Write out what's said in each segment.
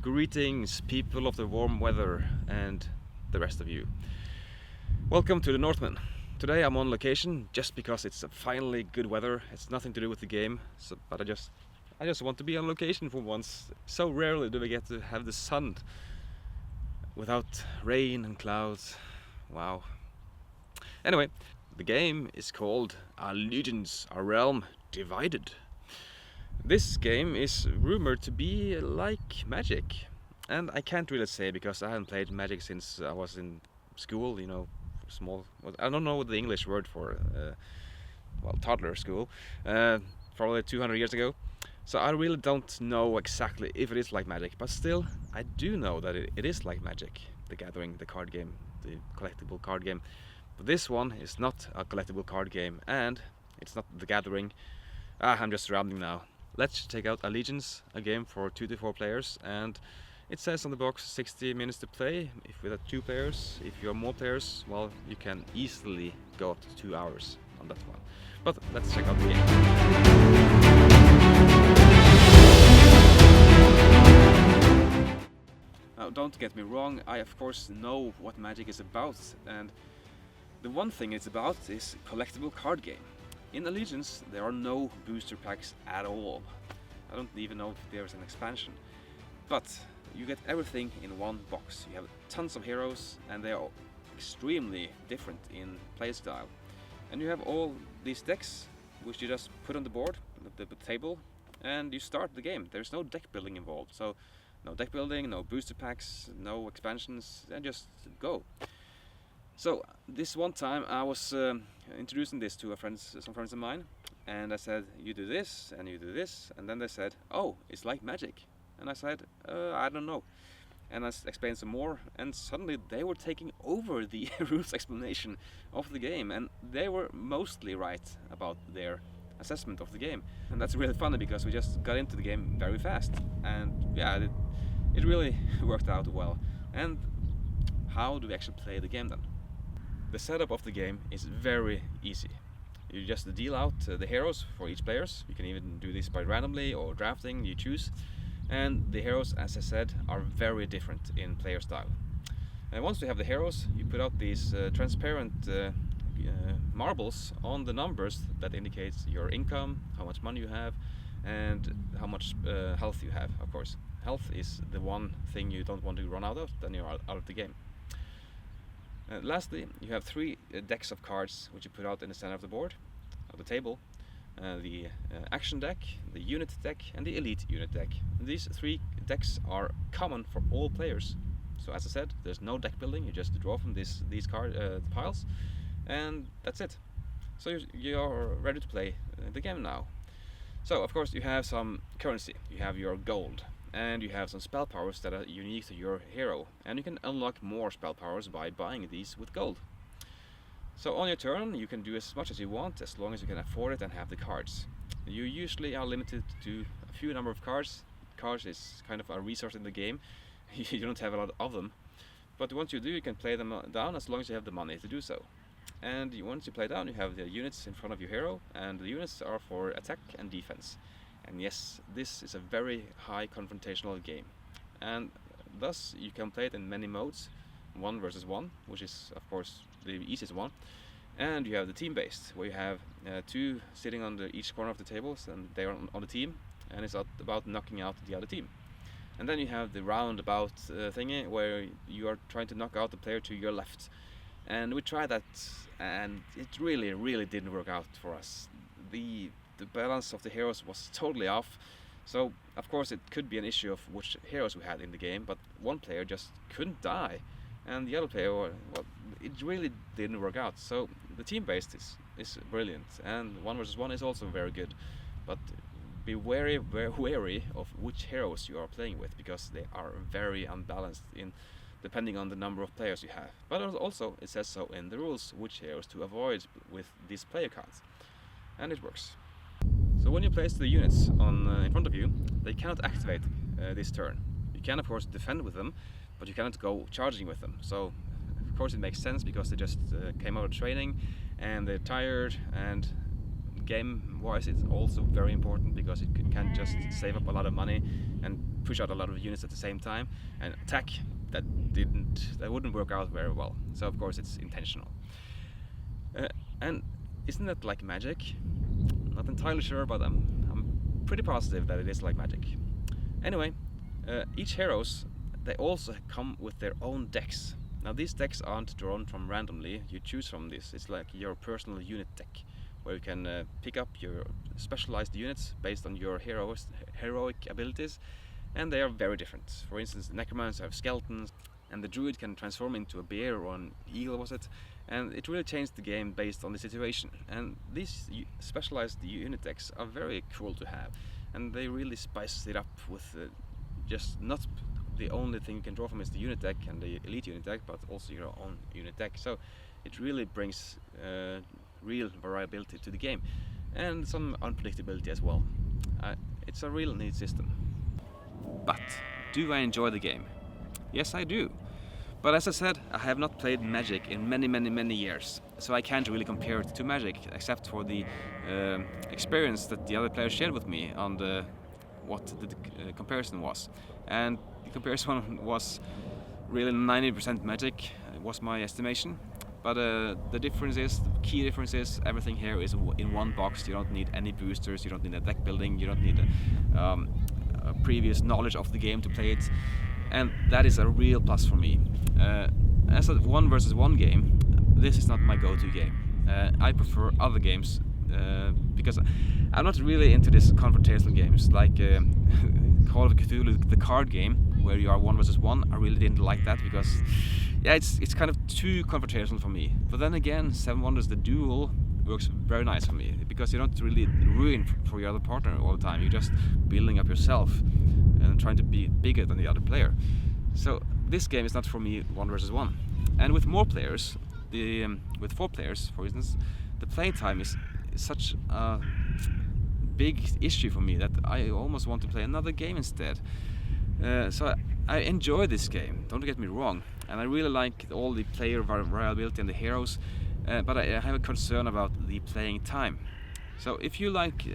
Greetings, people of the warm weather and the rest of you. Welcome to the Northman. Today I'm on location just because it's finally good weather. It's nothing to do with the game, but I just want to be on location for once. So rarely do we get to have the sun without rain and clouds. Wow. Anyway, the game is called Allegiance, a Realm Divided. This game is rumored to be like Magic, and I can't really say because I haven't played Magic since I was in school, you know, small, I don't know the English word for, toddler school, probably 200 years ago. So I really don't know exactly if it is like Magic, but still, I do know that it is like Magic, the Gathering, the card game, the collectible card game. But this one is not a collectible card game, and it's not the Gathering. I'm just rambling now. Let's take out Allegiance, a game for 2 to 4 players, and it says on the box 60 minutes to play. If with 2 players, if you're more players, well, you can easily go up to 2 hours on that one. But let's check out the game. Now, don't get me wrong, I of course know what Magic is about, and the one thing it's about is collectible card game. In Allegiance, there are no booster packs at all. I don't even know if there's an expansion. But you get everything in one box. You have tons of heroes, and they are extremely different in playstyle. And you have all these decks, which you just put on the board, the table, and you start the game. There's no deck building involved. So no deck building, no booster packs, no expansions, and just go. So this one time I was introducing this to some friends of mine, and I said, you do this and you do this, and then they said, oh, it's like Magic. And I said, I don't know. And I explained some more, and suddenly they were taking over the rules explanation of the game, and they were mostly right about their assessment of the game. And that's really funny because we just got into the game very fast, and yeah, it really worked out well. And how do we actually play the game then? The setup of the game is very easy. You just deal out the heroes for each players. You can even do this by randomly or drafting, you choose. And the heroes, as I said, are very different in player style. And once you have the heroes, you put out these transparent marbles on the numbers that indicates your income, how much money you have, and how much health you have, of course. Health is the one thing you don't want to run out of, then you're out of the game. Lastly, you have 3 decks of cards which you put out in the center of the board, of the table. The action deck, the unit deck, and the elite unit deck. And these 3 decks are common for all players. So as I said, there's no deck building, you just draw from these card piles, and that's it. So you're ready to play the game now. So of course you have some currency, you have your gold, and you have some spell powers that are unique to your hero, and you can unlock more spell powers by buying these with gold. So on your turn you can do as much as you want, as long as you can afford it and have the cards. You usually are limited to a few number of cards. Cards is kind of a resource in the game. You don't have a lot of them, but once you do, you can play them down as long as you have the money to do so. And once you play down, you have the units in front of your hero, and the units are for attack and defense. And yes, this is a very high confrontational game, and thus you can play it in many modes, 1 versus 1, which is of course the easiest one, and you have the team based, where you have 2 sitting on each corner of the tables, and they are on the team, and it's about knocking out the other team. And then you have the roundabout thingy, where you are trying to knock out the player to your left, and we tried that, and it really didn't work out for us. The balance of the heroes was totally off, so of course it could be an issue of which heroes we had in the game, but one player just couldn't die, and the other player, well, it really didn't work out. So the team based is brilliant, and 1 versus 1 is also very good, but be very wary of which heroes you are playing with, because they are very unbalanced depending on the number of players you have. But also it says so in the rules which heroes to avoid with these player cards, and it works. So when you place the units in front of you, they cannot activate this turn. You can of course defend with them, but you cannot go charging with them. So of course it makes sense, because they just came out of training and they're tired, and game wise it's also very important, because it can just save up a lot of money and push out a lot of units at the same time and attack, that wouldn't work out very well. So of course it's intentional. And isn't that like magic? Not entirely sure, but I'm pretty positive that it is like magic. Anyway, each heroes, they also come with their own decks. Now these decks aren't drawn from randomly, you choose from this. It's like your personal unit deck, where you can pick up your specialized units based on your heroic abilities, and they are very different. For instance, the Necromancer have skeletons, and the Druid can transform into a bear or an eagle, was it? And it really changed the game based on the situation. And these specialized unit decks are very cool to have, and they really spice it up with just not the only thing you can draw from is the unit deck and the elite unit deck, but also your own unit deck. So it really brings real variability to the game, and some unpredictability as well. It's a real neat system. But do I enjoy the game? Yes, I do. But as I said, I have not played Magic in many years, so I can't really compare it to Magic, except for the experience that the other players shared with me on what the comparison was. And the comparison was really 90% Magic, was my estimation. But the difference is, the key difference is, everything here is in one box. You don't need any boosters, you don't need a deck building, you don't need a previous knowledge of the game to play it. And that is a real plus for me. As a 1 versus 1 game, this is not my go-to game. I prefer other games because I'm not really into these confrontational games like Call of Cthulhu, the card game, where you are 1 versus 1. I really didn't like that because, yeah, it's kind of too confrontational for me. But then again, Seven Wonders, the duel, works very nice for me because you don't really ruin for your other partner all the time. You're just building up yourself and trying to be bigger than the other player. So this game is not for me 1 versus 1. And with more players, with 4 players, for instance, the playing time is such a big issue for me that I almost want to play another game instead. So I enjoy this game, don't get me wrong, and I really like all the player variability and the heroes, but I have a concern about the playing time. So if you like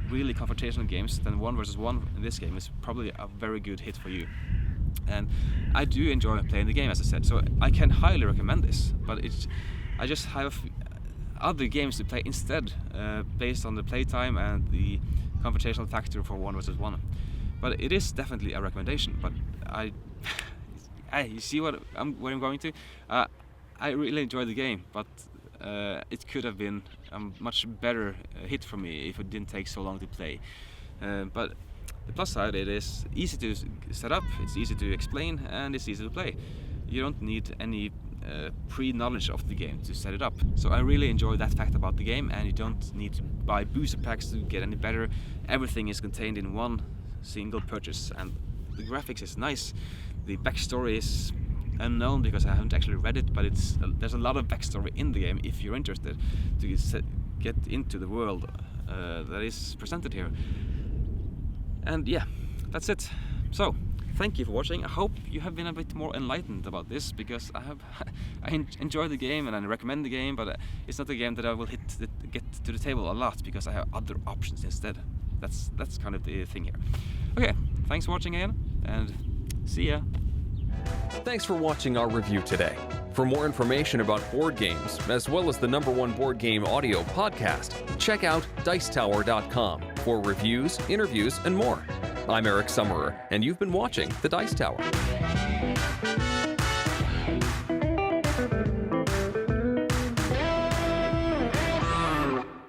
really confrontational games, then 1 versus 1 in this game is probably a very good hit for you. And I do enjoy playing the game, as I said, so I can highly recommend this, but I just have other games to play instead, based on the playtime and the confrontational factor for 1 versus 1. But it is definitely a recommendation. But you see where I'm going to? I really enjoy the game, but it could have been a much better hit for me if it didn't take so long to play. But the plus side, it is easy to set up, it's easy to explain, and it's easy to play. You don't need any pre-knowledge of the game to set it up. So I really enjoy that fact about the game, and you don't need to buy booster packs to get any better. Everything is contained in one single purchase, and the graphics is nice. The backstory is unknown because I haven't actually read it, but there's a lot of backstory in the game if you're interested to get into the world that is presented here. And yeah, that's it. So thank you for watching. I hope you have been a bit more enlightened about this, because I enjoy the game and I recommend the game, but it's not a game that I will get to the table a lot because I have other options instead. That's kind of the thing here. Okay, thanks for watching again, and see ya. Thanks for watching our review today. For more information about board games, as well as the #1 board game audio podcast, check out Dicetower.com for reviews, interviews, and more. I'm Eric Summerer, and you've been watching The Dice Tower.